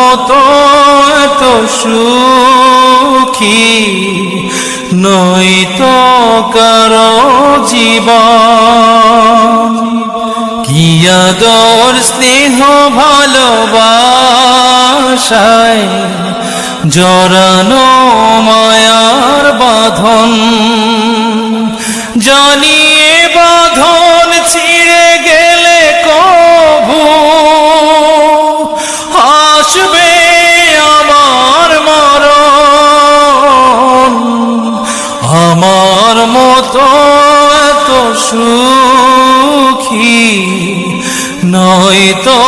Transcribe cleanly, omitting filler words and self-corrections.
মতো এত সুখী নয়তো কারো জীবন। কি আদর স্নেহ ভালোবাসায় জড়ানো মায়ার বাঁধন, জানিয়ে বাঁধন ছিঁড়ে গেলে কভু আসবে আমার মরণ। আমার মতো এত সুখী নয়তো